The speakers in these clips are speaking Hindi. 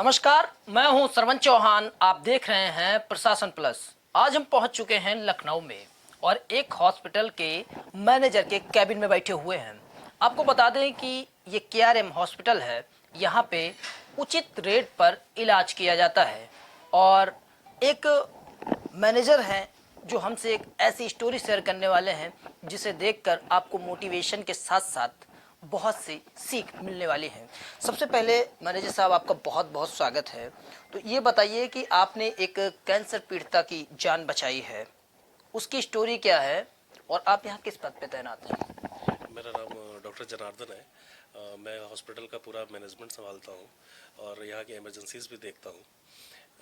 नमस्कार, मैं हूं श्रवण चौहान। आप देख रहे हैं प्रशासन प्लस। आज हम पहुंच चुके हैं लखनऊ में और एक हॉस्पिटल के मैनेजर के कैबिन में बैठे हुए हैं। आपको बता दें कि ये केआरएम हॉस्पिटल है। यहाँ पे उचित रेट पर इलाज किया जाता है और एक मैनेजर हैं जो हमसे एक ऐसी स्टोरी शेयर करने वाले हैं जिसे देखकर आपको मोटिवेशन के साथ साथ बहुत सी सीख मिलने वाली है। सबसे पहले मैनेजर साहब, आपका बहुत बहुत स्वागत है। तो ये बताइए कि आपने एक कैंसर पीड़िता की जान बचाई है, उसकी स्टोरी क्या है और आप यहाँ किस पद पे तैनात हैं? मेरा नाम डॉक्टर जनार्दन है। मैं हॉस्पिटल का पूरा मैनेजमेंट संभालता हूँ और यहाँ की इमरजेंसीज भी देखता हूँ।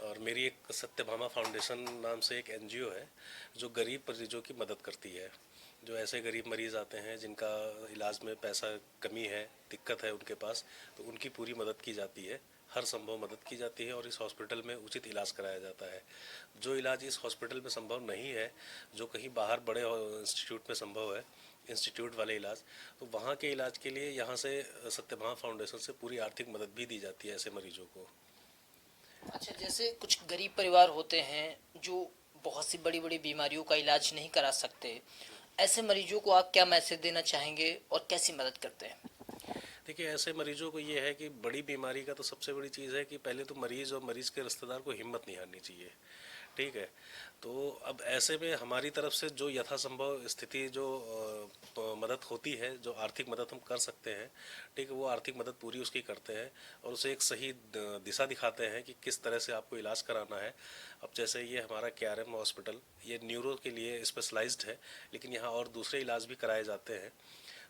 और मेरी एक सत्यभामा फाउंडेशन नाम से एक एनजीओ है जो गरीब मरीजों की मदद करती है। जो ऐसे गरीब मरीज़ आते हैं जिनका इलाज में पैसा कमी है, दिक्कत है उनके पास, तो उनकी पूरी मदद की जाती है। हर संभव मदद की जाती है और इस हॉस्पिटल में उचित इलाज कराया जाता है। जो इलाज इस हॉस्पिटल में संभव नहीं है, जो कहीं बाहर बड़े इंस्टीट्यूट में संभव है, इंस्टीट्यूट वाले इलाज, तो वहाँ के इलाज के लिए यहाँ से सत्यभामा फाउंडेशन से पूरी आर्थिक मदद भी दी जाती है ऐसे मरीजों को। अच्छा, जैसे कुछ गरीब परिवार होते हैं जो बहुत सी बड़ी बड़ी बीमारियों का इलाज नहीं करा सकते, ऐसे मरीजों को आप क्या मैसेज देना चाहेंगे और कैसी मदद करते हैं? देखिए, ऐसे मरीजों को ये है कि बड़ी बीमारी का तो सबसे बड़ी चीज़ है कि पहले तो मरीज़ और मरीज़ के रिश्तेदार को हिम्मत नहीं हारनी चाहिए। ठीक है, तो अब ऐसे में हमारी तरफ से जो यथासंभव स्थिति जो मदद होती है, जो आर्थिक मदद हम कर सकते हैं, ठीक है, वो आर्थिक मदद पूरी उसकी करते हैं और उसे एक सही दिशा दिखाते हैं कि किस तरह से आपको इलाज कराना है। अब जैसे ये हमारा केआरएम हॉस्पिटल ये न्यूरो के लिए स्पेशलाइज्ड है, लेकिन यहाँ और दूसरे इलाज भी कराए जाते हैं।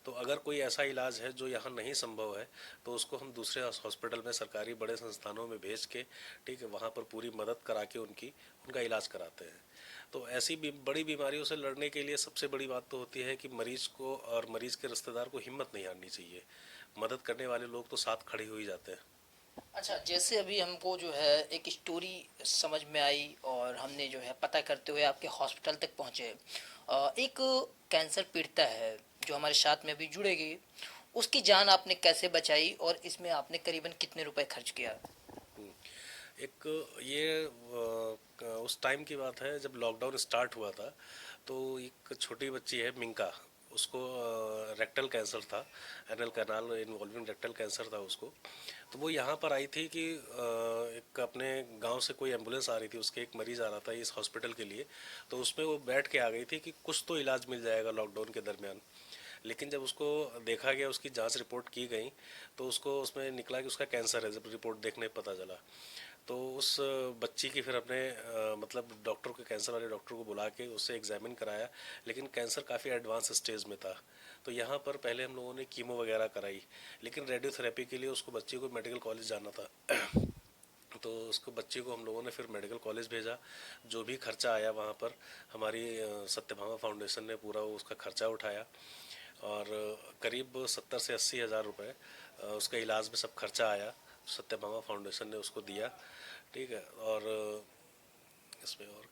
तो अगर कोई ऐसा इलाज है जो यहाँ नहीं संभव है, तो उसको हम दूसरे हॉस्पिटल में, सरकारी बड़े संस्थानों में भेज के, ठीक है, वहाँ पर पूरी मदद करा के उनका इलाज कराते हैं। तो ऐसी बड़ी बीमारियों से लड़ने के लिए सबसे बड़ी बात तो होती है कि मरीज को और मरीज के रिश्तेदार को हिम्मत नहीं हारनी चाहिए। मदद करने वाले लोग तो साथ खड़े हो ही जाते हैं। अच्छा, जैसे अभी हमको जो है एक स्टोरी समझ में आई और हमने जो है पता करते हुए आपके हॉस्पिटल तक पहुँचे। एक कैंसर पीड़िता है जो हमारे साथ में अभी जुड़ेगी, उसकी जान आपने कैसे बचाई और इसमें आपने करीबन कितने रुपए खर्च किया? एक ये उस टाइम की बात है जब लॉकडाउन स्टार्ट हुआ था। तो एक छोटी बच्ची है मिंका, उसको रेक्टल कैंसर था, anal canal involving rectal cancer था उसको। तो वो यहाँ पर आई थी कि एक अपने गांव से कोई एम्बुलेंस आ रही थी, उसके एक मरीज़ आ रहा था इस हॉस्पिटल के लिए। तो उसमें वो बैठ के आ गई थी कि कुछ तो इलाज मिल जाएगा लॉकडाउन के दरमियान। लेकिन जब उसको देखा गया, उसकी जांच रिपोर्ट की गई, तो उसको उसमें निकला कि उसका कैंसर है। जब रिपोर्ट देखने पता चला, तो उस बच्ची की फिर अपने मतलब डॉक्टर को, कैंसर वाले डॉक्टर को बुला के उससे एग्जामिन कराया, लेकिन कैंसर काफ़ी एडवांस स्टेज में था। तो यहाँ पर पहले हम लोगों ने कीमो वगैरह कराई, लेकिन रेडियोथेरेपी के लिए उसको, बच्ची को मेडिकल कॉलेज जाना था। तो उसको, बच्ची को हम लोगों ने फिर मेडिकल कॉलेज भेजा। जो भी खर्चा आया वहाँ पर हमारी सत्यभामा फाउंडेशन ने पूरा उसका खर्चा उठाया और करीब 70 से 80 हज़ार रुपये उसका इलाज में सब खर्चा आया। सत्यभामा फाउंडेशन ने उसको दिया। ठीक है, और इसमें और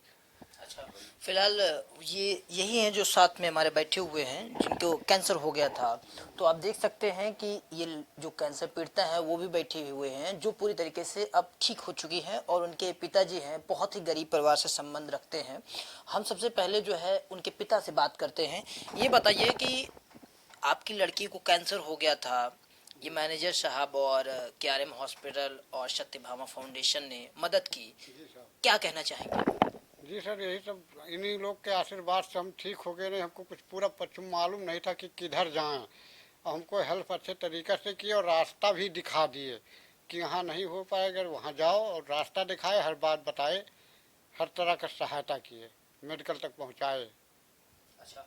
अच्छा, फिलहाल ये यही हैं जो साथ में हमारे बैठे हुए हैं जिनको कैंसर हो गया था। तो आप देख सकते हैं कि ये जो कैंसर पीड़िता है वो भी बैठे हुए हैं जो पूरी तरीके से अब ठीक हो चुकी हैं और उनके पिताजी हैं बहुत ही गरीब परिवार से संबंध रखते हैं। हम सबसे पहले जो है उनके पिता से बात करते हैं। ये बताइए कि आपकी लड़की को कैंसर हो गया था, ये मैनेजर साहब और केआरएम हॉस्पिटल और सत्यभामा फाउंडेशन ने मदद की, क्या कहना चाहेंगे? जी सर, यही सब इन्हीं लोग के आशीर्वाद से हम ठीक हो गए। नहीं, हमको कुछ पूरा पश्चिम मालूम नहीं था कि किधर जाएं। और हमको हेल्प अच्छे तरीके से की और रास्ता भी दिखा दिए कि यहाँ नहीं हो पाएगा, वहाँ जाओ, और रास्ता दिखाए, हर बात बताए, हर तरह का सहायता किए, मेडिकल तक पहुँचाए। अच्छा,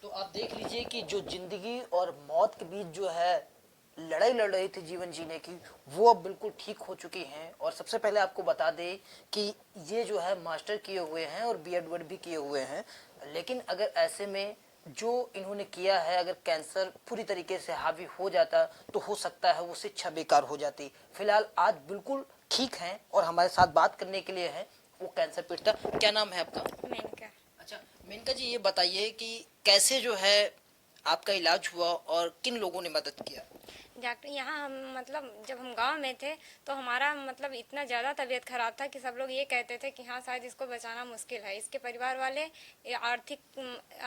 तो आप देख लीजिए कि जो जिंदगी और मौत के बीच जो है लड़ाई लड़ रही थी जीवन जीने की, वो अब बिल्कुल ठीक हो चुकी हैं। और सबसे पहले आपको बता दें कि ये जो है मास्टर किए हुए हैं और बीएड वर्ड भी किए हुए हैं। लेकिन अगर ऐसे में जो इन्होंने किया है, अगर कैंसर पूरी तरीके से हावी हो जाता तो हो सकता है वो शिक्षा बेकार हो जाती। फिलहाल आज बिल्कुल ठीक हैं और हमारे साथ बात करने के लिए है वो कैंसर पीड़िता। क्या नाम है आपका? मेनका। अच्छा, मेनका जी, ये बताइए कि कैसे जो है आपका इलाज हुआ और किन लोगों ने मदद किया? डॉक्टर यहाँ हम मतलब जब हम गांव में थे तो हमारा मतलब इतना ज़्यादा तबीयत ख़राब था कि सब लोग ये कहते थे कि हाँ शायद इसको बचाना मुश्किल है। इसके परिवार वाले ये आर्थिक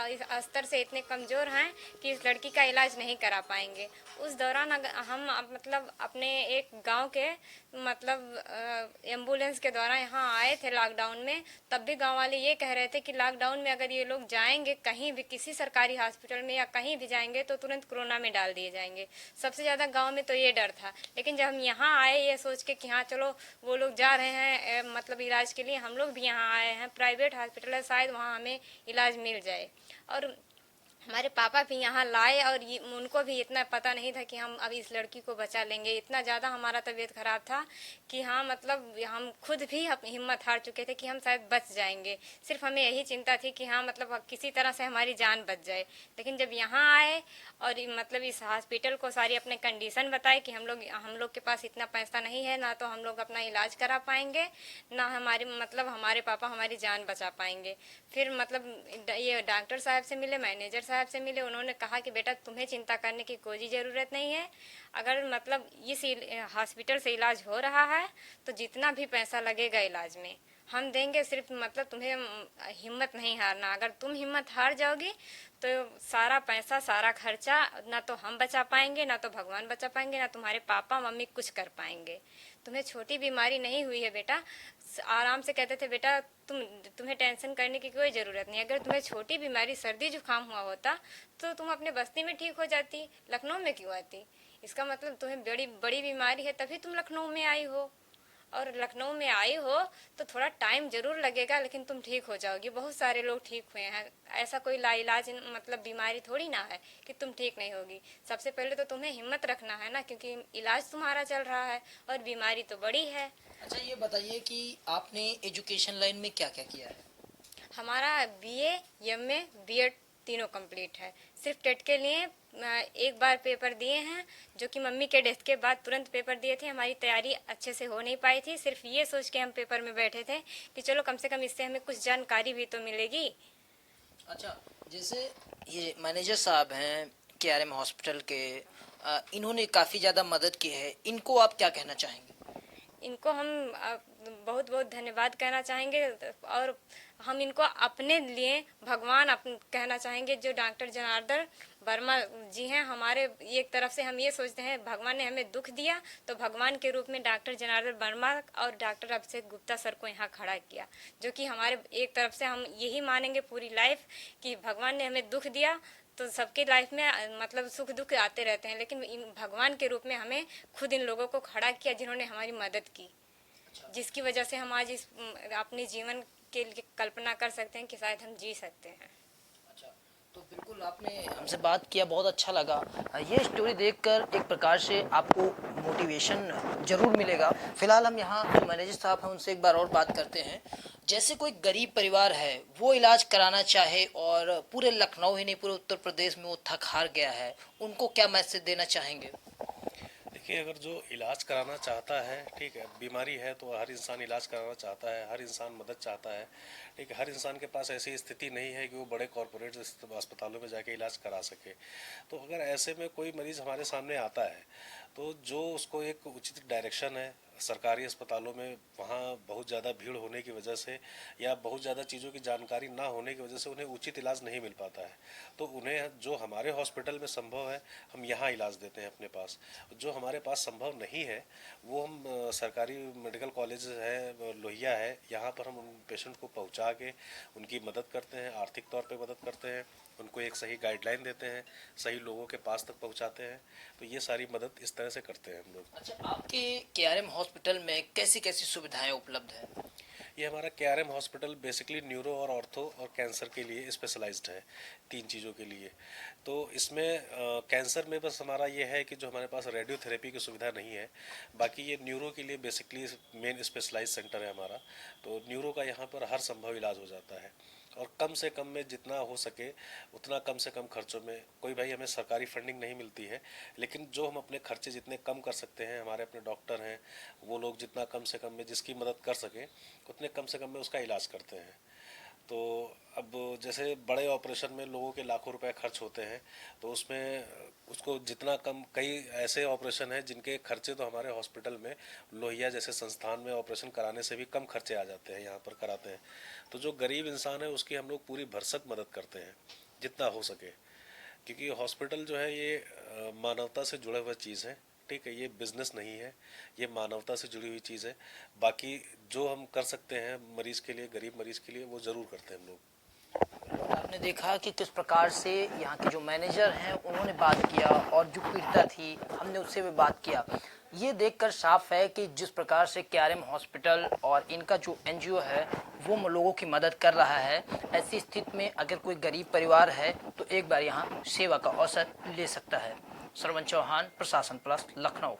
इस स्तर से इतने कमज़ोर हैं कि इस लड़की का इलाज नहीं करा पाएंगे। उस दौरान हम मतलब अपने एक गांव के मतलब एम्बुलेंस के द्वारा यहाँ आए थे लॉकडाउन में। तब भी गांव वाले ये कह रहे थे कि लॉकडाउन में अगर ये लोग जाएंगे कहीं भी किसी सरकारी हॉस्पिटल में या कहीं भी जाएंगे तो तुरंत कोरोना में डाल दिए जाएंगे। सबसे ज़्यादा गांव में तो ये डर था। लेकिन जब हम यहाँ आए ये सोच के कि हाँ चलो वो लोग जा रहे हैं मतलब इलाज के लिए, हम लोग भी यहाँ आए हैं। प्राइवेट हॉस्पिटल है, शायद वहाँ हमें इलाज मिल जाए। और हमारे पापा भी यहाँ लाए और उनको भी इतना पता नहीं था कि हम अब इस लड़की को बचा लेंगे। इतना ज़्यादा हमारा तबीयत ख़राब था कि हाँ मतलब हम खुद भी हिम्मत हार चुके थे कि हम शायद बच जाएंगे। सिर्फ हमें यही चिंता थी कि हाँ मतलब किसी तरह से हमारी जान बच जाए। लेकिन जब यहाँ आए और मतलब इस हॉस्पिटल को सारी अपने कंडीशन बताए कि हम लोग के पास इतना पैसा नहीं है, ना तो हम लोग अपना इलाज करा पाएंगे, ना हमारे मतलब हमारे पापा हमारी जान बचा पाएंगे। फिर मतलब ये डॉक्टर साहब से मिले, मैनेजर साहब से मिले। उन्होंने कहा कि बेटा तुम्हें चिंता करने की कोई ज़रूरत नहीं है। अगर मतलब इस हॉस्पिटल से इलाज हो रहा है तो जितना भी पैसा लगेगा इलाज में हम देंगे। सिर्फ मतलब तुम्हें हिम्मत नहीं हारना। अगर तुम हिम्मत हार जाओगी तो सारा पैसा सारा खर्चा ना तो हम बचा पाएंगे, ना तो भगवान बचा पाएंगे, ना तुम्हारे पापा मम्मी कुछ कर पाएंगे। तुम्हें छोटी बीमारी नहीं हुई है बेटा। आराम से कहते थे बेटा तुम्हें टेंशन करने की कोई ज़रूरत नहीं। अगर तुम्हें छोटी बीमारी सर्दी जुकाम हुआ होता तो तुम अपने बस्ती में ठीक हो जाती, लखनऊ में क्यों आती? इसका मतलब तुम्हें बड़ी बड़ी बीमारी है तभी तुम लखनऊ में आई हो। और लखनऊ में आई हो तो थोड़ा टाइम ज़रूर लगेगा लेकिन तुम ठीक हो जाओगी। बहुत सारे लोग ठीक हुए हैं। ऐसा कोई लाइलाज मतलब बीमारी थोड़ी ना है कि तुम ठीक नहीं होगी। सबसे पहले तो तुम्हें हिम्मत रखना है ना, क्योंकि इलाज तुम्हारा चल रहा है और बीमारी तो बड़ी है। अच्छा ये बताइए कि आपने एजुकेशन लाइन में क्या क्या किया है? हमारा बीए, एमए, बीएड तीनों कंप्लीट है। सिर्फ टेट के लिए एक बार पेपर दिए हैं, जो कि मम्मी के डेथ के बाद तुरंत पेपर दिए थे। हमारी तैयारी अच्छे से हो नहीं पाई थी। सिर्फ ये सोच के हम पेपर में बैठे थे कि चलो कम से कम इससे हमें कुछ जानकारी भी तो मिलेगी। अच्छा, जैसे ये मैनेजर साहब हैं केआरएम हॉस्पिटल के, इन्होंने काफ़ी ज़्यादा मदद की है, इनको आप क्या कहना चाहेंगे? इनको हम बहुत बहुत धन्यवाद कहना चाहेंगे। और हम इनको अपने लिए भगवान कहना चाहेंगे। जो डॉक्टर जनार्दन वर्मा जी हैं हमारे, एक तरफ से हम ये सोचते हैं भगवान ने हमें दुख दिया तो भगवान के रूप में डॉक्टर जनार्दन वर्मा और डॉक्टर अभिषेक गुप्ता सर को यहाँ खड़ा किया। जो कि हमारे एक तरफ से हम यही मानेंगे पूरी लाइफ कि भगवान ने हमें दुख दिया तो सबकी लाइफ में मतलब सुख दुख आते रहते हैं, लेकिन इन भगवान के रूप में हमें खुद इन लोगों को खड़ा किया जिन्होंने हमारी मदद की, जिसकी वजह से हम आज इस अपने जीवन के लिए कल्पना कर सकते हैं कि शायद हम जी सकते हैं। अच्छा, तो बिल्कुल आपने हमसे बात किया, बहुत अच्छा लगा। ये स्टोरी देखकर एक प्रकार से आपको मोटिवेशन ज़रूर मिलेगा। फिलहाल हम यहाँ मैनेजर साहब हैं, उनसे एक बार और बात करते हैं। जैसे कोई गरीब परिवार है, वो इलाज कराना चाहे और पूरे लखनऊ ही नहीं पूरे उत्तर प्रदेश में वो थक हार गया है, उनको क्या मैसेज देना चाहेंगे? देखिए, अगर जो इलाज कराना चाहता है, ठीक है, बीमारी है तो हर इंसान इलाज कराना चाहता है, हर इंसान मदद चाहता है, ठीक है। हर इंसान के पास ऐसी स्थिति नहीं है कि वो बड़े कॉरपोरेट अस्पतालों में जाके इलाज करा सके। तो अगर ऐसे में कोई मरीज़ हमारे सामने आता है तो जो उसको एक उचित डायरेक्शन है सरकारी अस्पतालों में, वहाँ बहुत ज़्यादा भीड़ होने की वजह से या बहुत ज़्यादा चीज़ों की जानकारी ना होने की वजह से उन्हें उचित इलाज नहीं मिल पाता है। तो उन्हें जो हमारे हॉस्पिटल में संभव है हम यहाँ इलाज देते हैं अपने पास। जो हमारे पास संभव नहीं है वो हम सरकारी मेडिकल कॉलेज है लोहिया है, यहाँ पर हम उन पेशेंट को पहुँचा के उनकी मदद करते हैं, आर्थिक तौर पे मदद करते हैं, उनको एक सही गाइडलाइन देते हैं, सही लोगों के पास तक पहुँचाते हैं। तो ये सारी मदद इस तरह से करते हैं हम लोग। अच्छा, आपके केआरएम हॉस्पिटल में कैसी कैसी सुविधाएं उपलब्ध हैं? ये हमारा केआरएम हॉस्पिटल बेसिकली न्यूरो और ऑर्थो और कैंसर के लिए स्पेशलाइज्ड है, 3 चीज़ों के लिए। तो इसमें कैंसर में बस हमारा ये है कि जो हमारे पास रेडियोथेरेपी की सुविधा नहीं है, बाकी ये न्यूरो के लिए बेसिकली मेन स्पेशलाइज सेंटर है हमारा। तो न्यूरो का यहाँ पर हर संभव इलाज हो जाता है और कम से कम में जितना हो सके उतना कम से कम खर्चों में। कोई भाई हमें सरकारी फंडिंग नहीं मिलती है, लेकिन जो हम अपने खर्चे जितने कम कर सकते हैं, हमारे अपने डॉक्टर हैं वो लोग जितना कम से कम में जिसकी मदद कर सकें उतने कम से कम में उसका इलाज करते हैं। तो अब जैसे बड़े ऑपरेशन में लोगों के लाखों रुपए खर्च होते हैं, तो उसमें उसको जितना कम, कई ऐसे ऑपरेशन हैं जिनके खर्चे तो हमारे हॉस्पिटल में लोहिया जैसे संस्थान में ऑपरेशन कराने से भी कम खर्चे आ जाते हैं, यहाँ पर कराते हैं। तो जो गरीब इंसान है उसकी हम लोग पूरी भरसक मदद करते हैं जितना हो सके, क्योंकि हॉस्पिटल जो है ये मानवता से जुड़ा हुआ चीज़ है। ठीक है, ये बिजनेस नहीं है, ये मानवता से जुड़ी हुई चीज़ है। बाकी जो हम कर सकते हैं मरीज़ के लिए, गरीब मरीज़ के लिए, वो ज़रूर करते हैं हम लोग। आपने देखा कि किस प्रकार से यहाँ के जो मैनेजर हैं उन्होंने बात किया और जो पीड़िता थी हमने उससे भी बात किया। ये देखकर साफ है कि जिस प्रकार से केआरएम हॉस्पिटल और इनका जो एनजीओ है वो लोगों की मदद कर रहा है। ऐसी स्थिति में अगर कोई गरीब परिवार है तो एक बार यहाँ सेवा का अवसर ले सकता है। श्रवण चौहान, प्रशासन प्लस, लखनऊ।